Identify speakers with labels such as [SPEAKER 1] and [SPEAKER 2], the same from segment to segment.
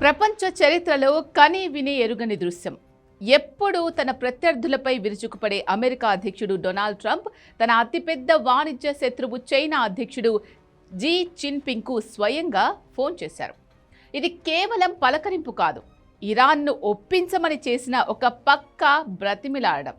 [SPEAKER 1] ప్రపంచ చరిత్రలో కని విని ఎరుగని దృశ్యం. ఎప్పుడూ తన ప్రత్యర్థులపై విరుచుకుపడే అమెరికా అధ్యక్షుడు డొనాల్డ్ ట్రంప్ తన అతిపెద్ద వాణిజ్య శత్రువు చైనా అధ్యక్షుడు జీ జిన్పింగ్కు స్వయంగా ఫోన్ చేశారు. ఇది కేవలం పలకరింపు కాదు, ఇరాన్ను ఒప్పించమని చేసిన ఒక పక్కా బ్రతిమిలాడడం.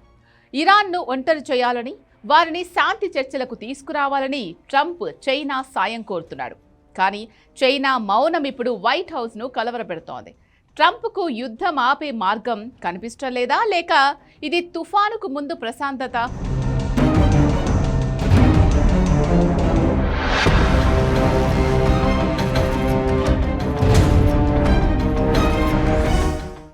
[SPEAKER 1] ఇరాన్ను ఒంటరి చేయాలని, వారిని శాంతి చర్చలకు తీసుకురావాలని ట్రంప్ చైనా సాయం కోరుతున్నాడు. కానీ చైనా మౌనం ఇప్పుడు వైట్ హౌస్ను కలవరపెడుతోంది. ట్రంప్కు యుద్ధం ఆపే మార్గం కనిపించలేదా, లేక ఇది తుఫానుకు ముందు ప్రశాంతత?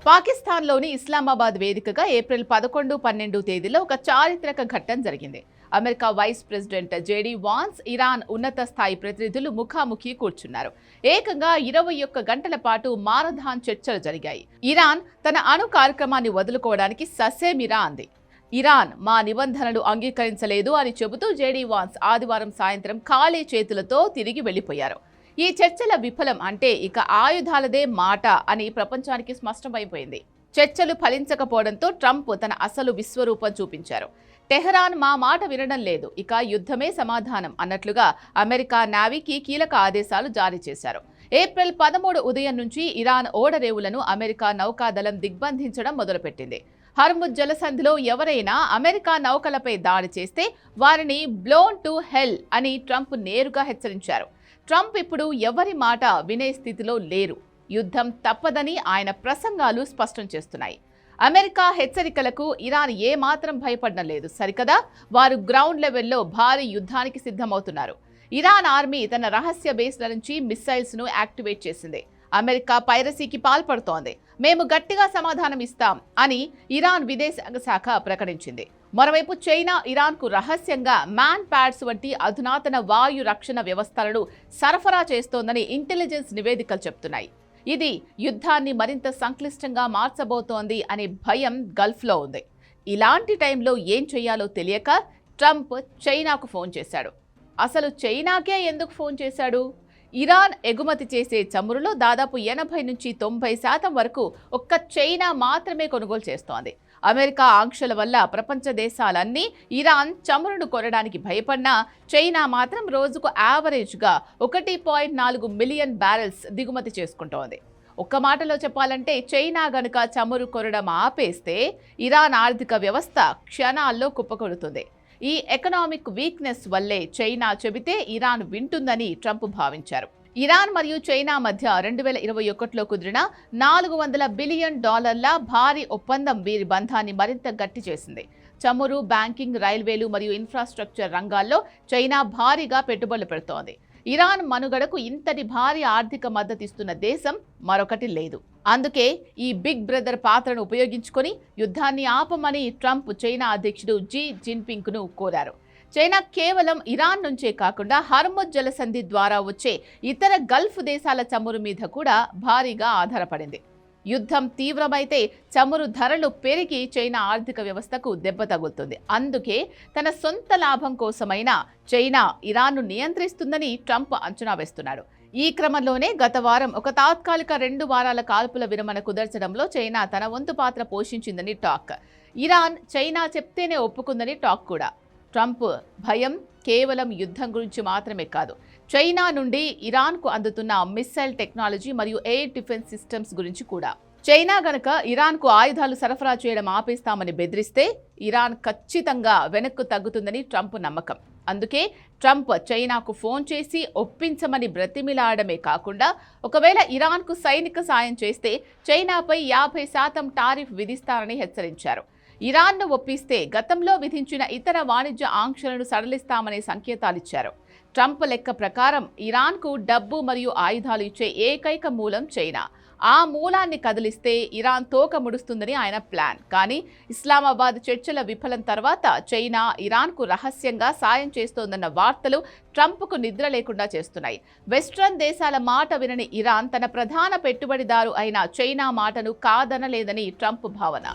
[SPEAKER 1] పాకిస్తాన్లోని ఇస్లామాబాద్ వేదికగా ఏప్రిల్ 11, 12 తేదీలో ఒక చారిత్రక ఘట్టం జరిగింది. America vice president JD Vance, Iran ఉన్నత స్థాయి ప్రతినిధులు ముఖాముఖి కూర్చున్నారు. ఏకంగా 21 గంటల పాటు మారథాన్ చర్చలు జరిగాయి. ఇరాన్ తన అణు కార్యక్రమాన్ని వదులుకోవడానికి ససేమిరా అంది. ఇరాన్ మా నిబంధనలు అంగీకరించలేదు అని చెబుతూ జేడీ వాన్స్ ఆదివారం సాయంత్రం ఖాళీ చేతులతో తిరిగి వెళ్లిపోయారు. ఈ చర్చల విఫలం అంటే ఇక ఆయుధాలదే మాట అని ప్రపంచానికి స్పష్టమైపోయింది. చర్చలు ఫలించకపోవడంతో ట్రంప్ తన అసలు విశ్వరూపం చూపించారు. టెహరాన్ మా మాట వినడం లేదు, ఇక యుద్ధమే సమాధానం అన్నట్లుగా అమెరికా నేవీకి కీలక ఆదేశాలు జారీ చేశారు. ఏప్రిల్ 13 ఉదయం నుంచి ఇరాన్ ఓడరేవులను అమెరికా నౌకాదళం దిగ్బంధించడం మొదలుపెట్టింది. హర్ముజ్ జలసంధిలో ఎవరైనా అమెరికా నౌకలపై దాడి చేస్తే వారిని బ్లోన్ టు హెల్ అని ట్రంప్ నేరుగా హెచ్చరించారు. ట్రంప్ ఇప్పుడు ఎవరి మాట వినే స్థితిలో లేరు. యుద్ధం తప్పదని ఆయన ప్రసంగాలు స్పష్టం చేస్తున్నాయి. అమెరికా హెచ్చరికలకు ఇరాన్ ఏమాత్రం భయపడడం లేదు సరికదా, వారు గ్రౌండ్ లెవెల్లో భారీ యుద్ధానికి సిద్ధమవుతున్నారు. ఇరాన్ ఆర్మీ తన రహస్య బేస్ల నుంచి మిస్సైల్స్ను యాక్టివేట్ చేసింది. అమెరికా పైరసీకి పాల్పడుతోంది, మేము గట్టిగా సమాధానం ఇస్తాం అని ఇరాన్ విదేశాంగ శాఖ ప్రకటించింది. మరోవైపు చైనా ఇరాన్కు రహస్యంగా మ్యాన్ ప్యాడ్స్ వంటి అధునాతన వాయు రక్షణ వ్యవస్థలను సరఫరా చేస్తోందని ఇంటెలిజెన్స్ నివేదికలు చెప్తున్నాయి. ఇది యుద్ధాన్ని మరింత సంక్లిష్టంగా మార్చబోతోంది అనే భయం గల్ఫ్లో ఉంది. ఇలాంటి టైంలో ఏం చేయాలో తెలియక ట్రంప్ చైనాకు ఫోన్ చేశాడు. అసలు చైనాకే ఎందుకు ఫోన్ చేశాడు? ఇరాన్ ఎగుమతి చేసే చమురులో దాదాపు 80 నుంచి 90% వరకు ఒక్క చైనా మాత్రమే కొనుగోలు చేస్తోంది. అమెరికా ఆంక్షల వల్ల ప్రపంచ దేశాలన్నీ ఇరాన్ చమురును కొనడానికి భయపడినా చైనా మాత్రం రోజుకు యావరేజ్గా 1.4 మిలియన్ బ్యారెల్స్ దిగుమతి చేసుకుంటోంది. ఒక్క మాటలో చెప్పాలంటే చైనా గనుక చమురు కొనడం ఆపేస్తే ఇరాన్ ఆర్థిక వ్యవస్థ క్షణాల్లో కుప్పకొడుతుంది. ఈ ఎకనామిక్ వీక్నెస్ వల్లే చైనా చెబితే ఇరాన్ వింటుందని ట్రంప్ భావించారు. ఇరాన్ మరియు చైనా మధ్య 2021లో కుదిరిన $400 బిలియన్ భారీ ఒప్పందం వీరి బంధాన్ని మరింత గట్టి చేసింది. చమురు, బ్యాంకింగ్, రైల్వేలు మరియు ఇన్ఫ్రాస్ట్రక్చర్ రంగాల్లో చైనా భారీగా పెట్టుబడులు పెడుతోంది. ఇరాన్ మనుగడకు ఇంతటి భారీ ఆర్థిక మద్దతిస్తున్న దేశం మరొకటి లేదు. అందుకే ఈ బిగ్ బ్రదర్ పాత్రను ఉపయోగించుకొని యుద్ధాన్ని ఆపమని ట్రంప్ చైనా అధ్యక్షుడు జీ జిన్పింగ్ను కోరారు. చైనా కేవలం ఇరాన్ నుంచే కాకుండా హర్ముజ్ జలసంధి ద్వారా వచ్చే ఇతర గల్ఫ్ దేశాల చమురు మీద కూడా భారీగా ఆధారపడింది. యుద్ధం తీవ్రమైతే చమురు ధరలు పెరిగి చైనా ఆర్థిక వ్యవస్థకు దెబ్బ తగులుతుంది. అందుకే తన సొంత లాభం కోసమైనా చైనా ఇరాన్ను నియంత్రిస్తుందని ట్రంప్ అంచనా వేస్తున్నాడు. ఈ క్రమంలోనే గత వారం ఒక తాత్కాలిక 2 వారాల కాల్పుల విరమణ కుదర్చడంలో చైనా తన వంతు పాత్ర పోషించిందని టాక్. ఇరాన్ చైనా చెప్తేనే ఒప్పుకుందని టాక్ కూడా. ట్రంప్ భయం కేవలం యుద్ధం గురించి మాత్రమే కాదు, చైనా నుండి ఇరాన్కు అందుతున్న మిస్సైల్ టెక్నాలజీ మరియు ఎయిర్ డిఫెన్స్ సిస్టమ్స్ గురించి కూడా. చైనా గనక ఇరాన్కు ఆయుధాలు సరఫరా చేయడం ఆపేస్తామని బెదిరిస్తే ఇరాన్ ఖచ్చితంగా వెనక్కు తగ్గుతుందని ట్రంప్ నమ్మకం. అందుకే ట్రంప్ చైనాకు ఫోన్ చేసి ఒప్పించమని బ్రతిమిలాడమే కాకుండా ఒకవేళ ఇరాన్కు సైనిక సాయం చేస్తే చైనాపై 50% టారిఫ్ విధిస్తారని హెచ్చరించారు. ఇరాన్ను ఒప్పిస్తే గతంలో విధించిన ఇతర వాణిజ్య ఆంక్షలను సడలిస్తామనే సంకేతాలిచ్చారు. ట్రంప్ లెక్క ప్రకారం ఇరాన్కు డబ్బు మరియు ఆయుధాలు ఇచ్చే ఏకైక మూలం చైనా. ఆ మూలాన్ని కదిలిస్తే ఇరాన్ తోక ముడుస్తుందని ఆయన ప్లాన్. కానీ ఇస్లామాబాద్ చర్చల విఫలం తర్వాత చైనా ఇరాన్కు రహస్యంగా సాయం చేస్తోందన్న వార్తలు ట్రంప్కు నిద్ర లేకుండా చేస్తున్నాయి. వెస్ట్రన్ దేశాల మాట వినని ఇరాన్ తన ప్రధాన పెట్టుబడిదారు అయిన చైనా మాటను కాదనలేదని ట్రంప్ భావన.